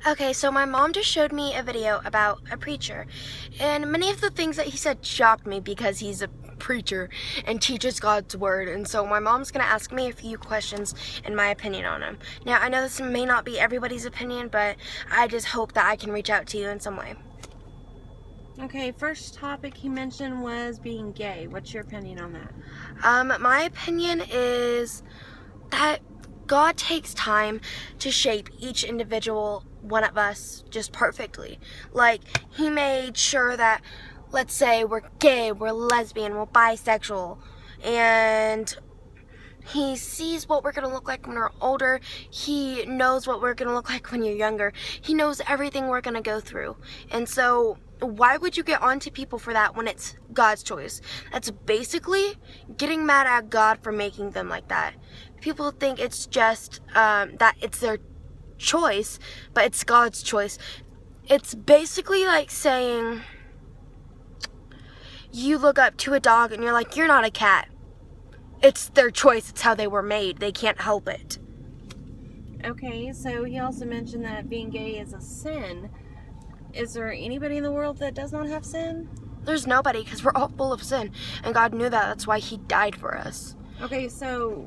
Okay, so my mom just showed me a video about a preacher, and many of the things that he said shocked me because he's a preacher and teaches God's word. And so my mom's gonna ask me a few questions and my opinion on him. Now, I know this may not be everybody's opinion, but I just hope that I can reach out to you in some way. Okay, first topic he mentioned was being gay. What's your opinion on that? My opinion is that God takes time to shape each individual one of us just perfectly. Like, he made sure that, let's say we're gay, we're lesbian, we're bisexual, and he sees what we're going to look like when we're older. He knows what we're going to look like when you're younger. He knows everything we're going to go through. And so why would you get onto people for that when it's God's choice? That's basically getting mad at God for making them like that. People think it's just that it's their choice, but it's God's choice. It's basically like saying you look up to a dog and you're like, you're not a cat. It's their choice. It's how they were made. They can't help it. Okay, so he also mentioned that being gay is a sin. Is there anybody in the world that does not have sin? There's nobody, because we're all full of sin, and God knew that. That's why he died for us. Okay, so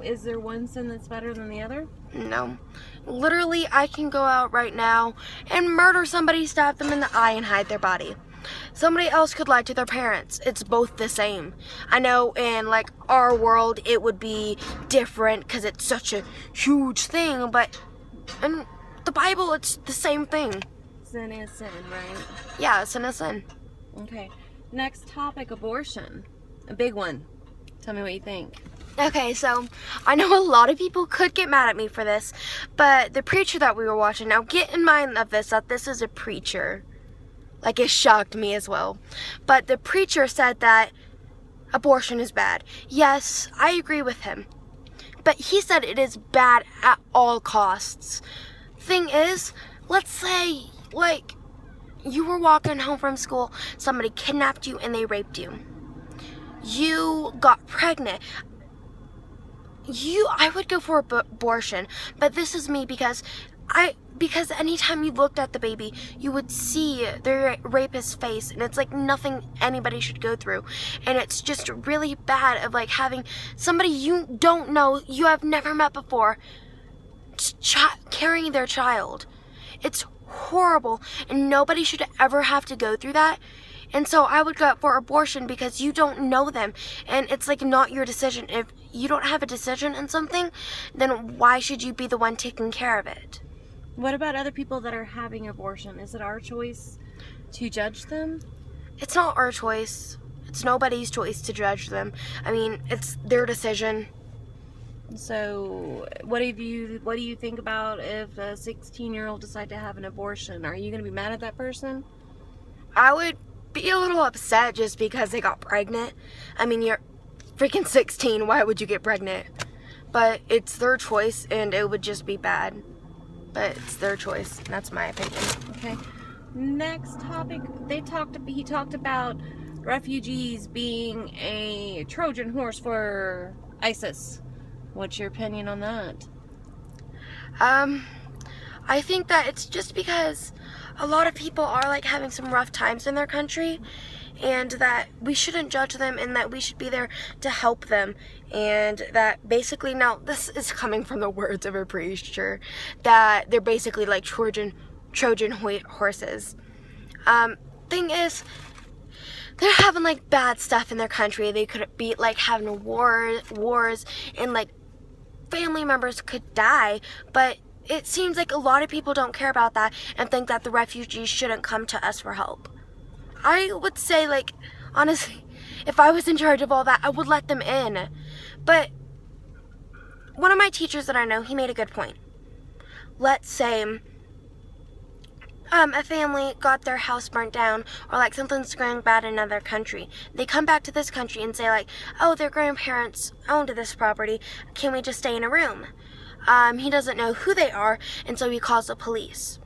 is there one sin that's better than the other? No. Literally, I can go out right now and murder somebody, stab them in the eye, and hide their body. Somebody else could lie to their parents. It's both the same. I know in like our world it would be different because it's such a huge thing, but in the Bible it's the same thing. Sin is sin, right? Yeah, sin is sin. Okay. Next topic, abortion. A big one. Tell me what you think. Okay, so I know a lot of people could get mad at me for this, but the preacher that we were watching, now get in mind of this, that this is a preacher. Like, it shocked me as well. But the preacher said that abortion is bad. Yes, I agree with him. But he said it is bad at all costs. Thing is, let's say, like, you were walking home from school, somebody kidnapped you and they raped you. You got pregnant. I would go for abortion, but this is me because anytime you looked at the baby, you would see the rapist's face, and it's like nothing anybody should go through. And it's just really bad of like having somebody you don't know, you have never met before, carrying their child. It's horrible, and nobody should ever have to go through that. And so I would go for abortion because you don't know them, and it's like not your decision. If you don't have a decision in something, then why should you be the one taking care of it? What about other people that are having abortion? Is it our choice to judge them? It's not our choice. It's nobody's choice to judge them. I mean, it's their decision. So, what do you think about if a 16-year-old decide to have an abortion? Are you going to be mad at that person? I would be a little upset just because they got pregnant. I mean, you're freaking 16. Why would you get pregnant? But it's their choice, and it would just be bad. But it's their choice, and that's my opinion. Okay. Next topic, he talked about refugees being a Trojan horse for ISIS. What's your opinion on that? I think that it's just because a lot of people are like having some rough times in their country, and that we shouldn't judge them, and that we should be there to help them. And that basically, now this is coming from the words of a preacher, that they're basically like Trojan horses. Thing is, they're having like bad stuff in their country. They could be like having wars, and like family members could die. But it seems like a lot of people don't care about that and think that the refugees shouldn't come to us for help. I would say, like, honestly, if I was in charge of all that, I would let them in. But one of my teachers that I know, he made a good point. Let's say a family got their house burnt down, or like something's going bad in another country. They come back to this country and say like, oh, their grandparents owned this property. Can we just stay in a room? He doesn't know who they are, and so he calls the police.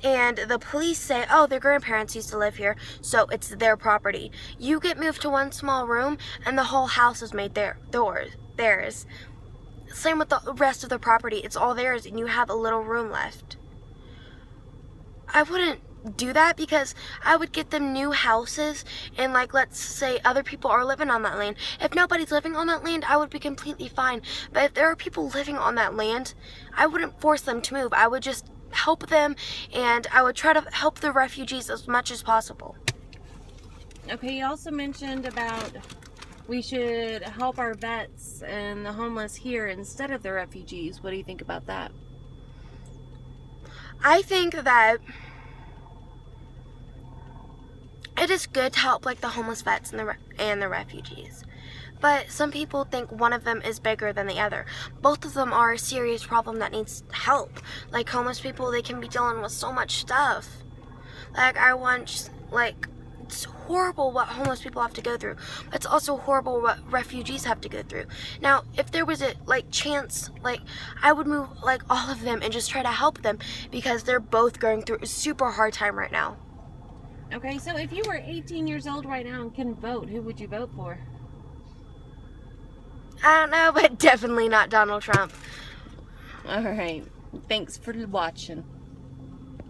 And the police say, oh, their grandparents used to live here, so it's their property. You get moved to one small room, and the whole house is made theirs. Same with the rest of the property. It's all theirs, and you have a little room left. I wouldn't do that because I would get them new houses and like let's say other people are living on that land. If nobody's living on that land, I would be completely fine. But if there are people living on that land, I wouldn't force them to move. I would just help them and I would try to help the refugees as much as possible. Okay, you also mentioned about we should help our vets and the homeless here instead of the refugees. What do you think about that? I think that it is good to help like the homeless vets and the refugees. But some people think one of them is bigger than the other. Both of them are a serious problem that needs help. Like homeless people, they can be dealing with so much stuff. Like it's horrible what homeless people have to go through. But it's also horrible what refugees have to go through. Now, if there was a chance, I would move all of them and just try to help them because they're both going through a super hard time right now. Okay, so if you were 18 years old right now and can vote, who would you vote for? I don't know, but definitely not Donald Trump. All right. Thanks for watching.